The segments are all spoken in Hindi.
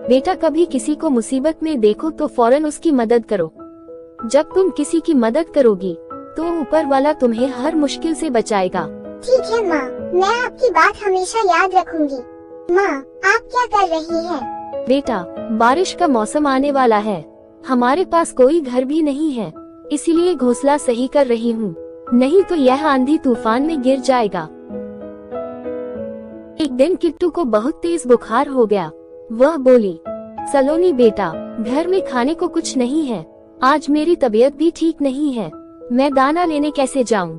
बेटा, कभी किसी को मुसीबत में देखो तो फौरन उसकी मदद करो। जब तुम किसी की मदद करोगी तो ऊपर वाला तुम्हें हर मुश्किल से बचाएगा। ठीक है माँ, मैं आपकी बात हमेशा याद रखूंगी। माँ, आप क्या कर रही हैं? बेटा, बारिश का मौसम आने वाला है। हमारे पास कोई घर भी नहीं है, इसीलिए घोंसला सही कर रही हूँ, नहीं तो यह आंधी तूफान में गिर जाएगा। एक दिन किट्टू को बहुत तेज बुखार हो गया। वह बोली, सलोनी बेटा, घर में खाने को कुछ नहीं है, आज मेरी तबीयत भी ठीक नहीं है, मैं दाना लेने कैसे जाऊँ?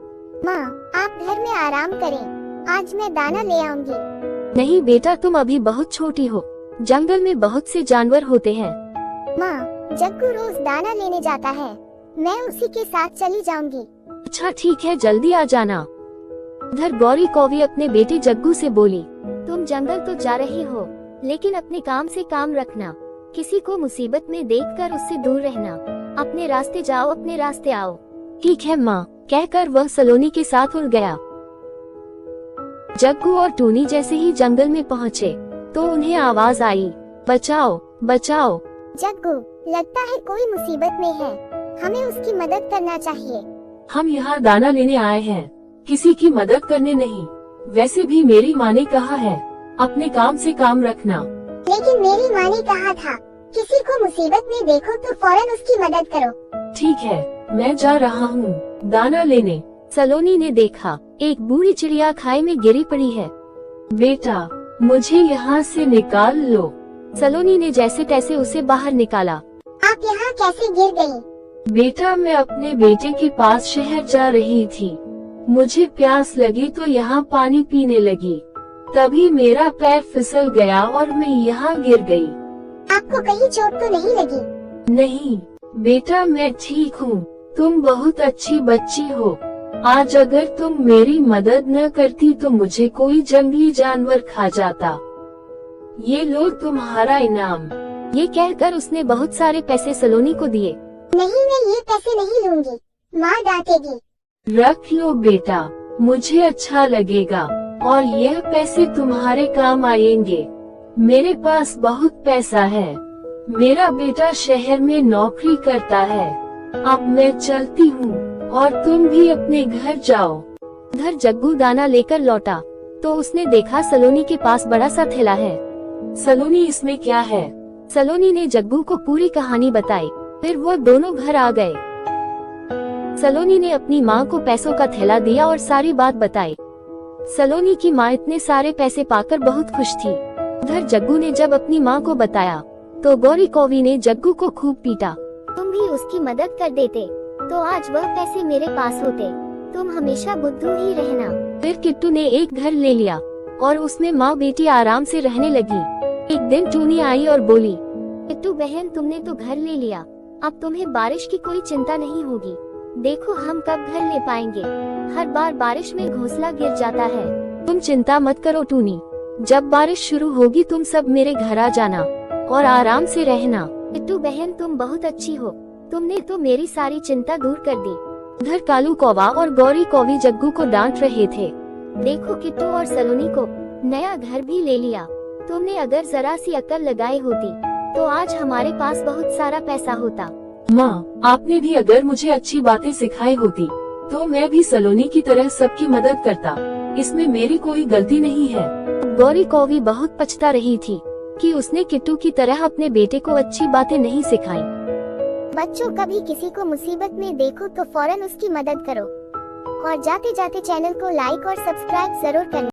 माँ, आप घर में आराम करें, आज मैं दाना ले आऊंगी। नहीं बेटा, तुम अभी बहुत छोटी हो, जंगल में बहुत से जानवर होते हैं। माँ, जग्गू रोज दाना लेने जाता है, मैं उसी के साथ चली जाऊंगी। अच्छा ठीक है, जल्दी आ जाना। उधर गौरी कौवी अपने बेटे जग्गू से बोली, तुम जंगल तो जा रही हो, लेकिन अपने काम से काम रखना, किसी को मुसीबत में देखकर उससे दूर रहना, अपने रास्ते जाओ, अपने रास्ते आओ। ठीक है माँ, कहकर वह सलोनी के साथ उड़ गया। जग्गू और टूनी जैसे ही जंगल में पहुँचे तो उन्हें आवाज आई, बचाओ बचाओ। जग्गू, लगता है कोई मुसीबत में है, हमें उसकी मदद करना चाहिए। हम यहाँ दाना लेने आए हैं, किसी की मदद करने नहीं। वैसे भी मेरी माँ ने कहा है, अपने काम से काम रखना। लेकिन मेरी माँ ने कहा था, किसी को मुसीबत में देखो तो फौरन उसकी मदद करो। ठीक है, मैं जा रहा हूँ दाना लेने। सलोनी ने देखा, एक बूढ़ी चिड़िया खाई में गिरी पड़ी है। बेटा, मुझे यहाँ से निकाल लो। सलोनी ने जैसे तैसे उसे बाहर निकाला। आप यहाँ कैसे गिर गयी? बेटा, मैं अपने बेटे के पास शहर जा रही थी, मुझे प्यास लगी तो यहाँ पानी पीने लगी, तभी मेरा पैर फिसल गया और मैं यहाँ गिर गई। आपको कहीं चोट तो नहीं लगी? नहीं बेटा, मैं ठीक हूँ, तुम बहुत अच्छी बच्ची हो। आज अगर तुम मेरी मदद न करती तो मुझे कोई जंगली जानवर खा जाता। ये लो तुम्हारा इनाम। ये कहकर उसने बहुत सारे पैसे सलोनी को दिए। नहीं, मैं ये पैसे नहीं लूंगी, माँ डांटेगी। रख लो बेटा, मुझे अच्छा लगेगा और यह पैसे तुम्हारे काम आएंगे। मेरे पास बहुत पैसा है, मेरा बेटा शहर में नौकरी करता है। अब मैं चलती हूँ और तुम भी अपने घर जाओ। उधर जग्गू दाना लेकर लौटा तो उसने देखा सलोनी के पास बड़ा सा थैला है। सलोनी, इसमें क्या है? सलोनी ने जग्गू को पूरी कहानी बताई। फिर वो दोनों घर आ गए। सलोनी ने अपनी माँ को पैसों का थैला दिया और सारी बात बताई। सलोनी की माँ इतने सारे पैसे पाकर बहुत खुश थी। उधर जग्गू ने जब अपनी माँ को बताया तो गौरी कौवी ने जग्गू को खूब पीटा। तुम भी उसकी मदद कर देते तो आज वह पैसे मेरे पास होते, तुम हमेशा बुद्धू ही रहना। फिर किट्टू ने एक घर ले लिया और उसमें माँ बेटी आराम से रहने लगी। एक दिन टूनी आई और बोली, किट्टू बहन, तुमने तो घर ले लिया, अब तुम्हें बारिश की कोई चिंता नहीं होगी। देखो हम कब घर ले पाएंगे, हर बार बारिश में घोंसला गिर जाता है। तुम चिंता मत करो टूनी, जब बारिश शुरू होगी तुम सब मेरे घर आ जाना और आराम से रहना। किट्टू बहन, तुम बहुत अच्छी हो, तुमने तो मेरी सारी चिंता दूर कर दी। उधर कालू कौवा और गौरी कौवी जग्गू को डांट रहे थे। देखो किट्टू और सलोनी को नया घर भी ले लिया, तुमने अगर जरा सी अक्ल लगाई होती तो आज हमारे पास बहुत सारा पैसा होता। माँ, आपने भी अगर मुझे अच्छी बातें सिखाई होती तो मैं भी सलोनी की तरह सबकी मदद करता, इसमें मेरी कोई गलती नहीं है। गौरी कौवी बहुत पछता रही थी कि उसने किट्टू की तरह अपने बेटे को अच्छी बातें नहीं सिखाई। बच्चों, कभी किसी को मुसीबत में देखो तो फौरन उसकी मदद करो और जाते जाते चैनल को लाइक और सब्सक्राइब जरूर करना।